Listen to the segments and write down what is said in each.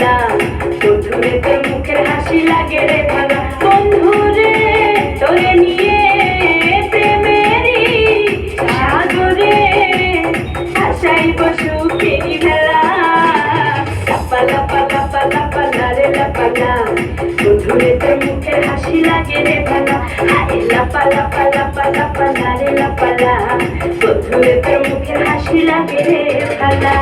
ভালা, বন্ধুরে তোর মুখের হাসি লাগে রে ভালা। বন্ধুরে তোরে নিয়ে প্রেমেরই সাগরে ভাসাইব সুখের ভেলা। লাপা লাপা লাপা লাপা লারে লাপালা, বন্ধুরে তোর মুখের হাসি লাগে রে ভালা। হায় লাপা লাপা লাপা লাপা লারে লাপালা, বন্ধুরে তোর মুখের হাসি লাগে রে ভালা।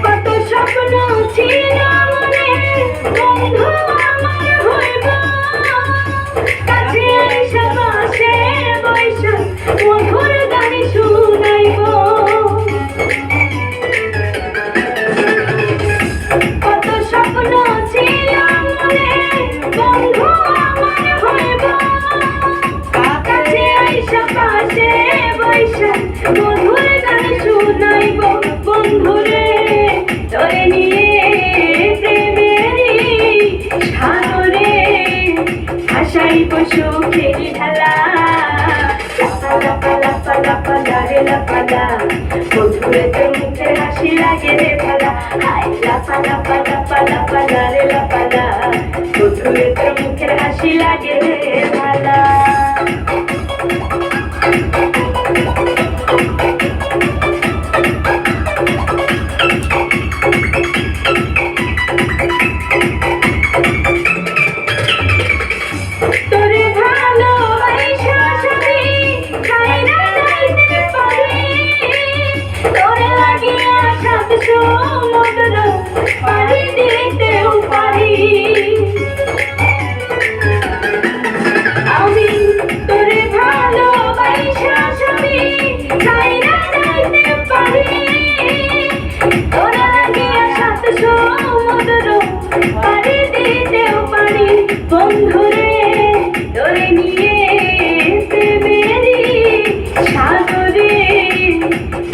কত স্বপ্ন ছিল মনে, বন্ধু আমার হইব কাছে আইসা পাশে বইসা মধুর গান শুনাইব। কত স্বপ্ন ছিল মনে, বন্ধু আমার হইব কাছে আইসা পাশে বইসা মধুর গান শুনাইব। বন্ধুরে তোরে নিয়ে প্রেমেরই সাগরে ভাসাইব সুখের ঢালা। লাপা লাপা লাপা লাপা লারে লাপালা, বন্ধুরে তোর মুখের হাসি লাগে রে ভালা। হায় লাপা লাপা লাপা লাপা লারে লাপালা, বন্ধুরে তোর মুখের হাসি লাগে রে ভালা। তোরে ভালোবাসা সবই ছাইরা যাইতে পারি, তোরে লাগিয়া সাত সমুদ্র পাড়ি দিতেও পারি। আমি তোরে ভালোবাসা সবই ছাইরা যাইতে পারি, তোরে লাগিয়া সাত সমুদ্র পাড়ি দিতেও পারি। বন্ধুরে তোরে নিয়ে প্রেমেরই সাগরে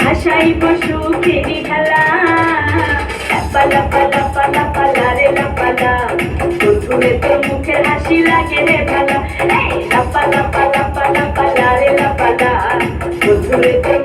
ভাসাইব সুখের ঢালা। লাপা লাপা লাপা লাপা লারে লাপালা, বন্ধুরে তোর মুখের হাসি লাগে রে ভালা। এই লাপা লাপা লাপা লাপা লারে লাপালা, বন্ধুরে তোর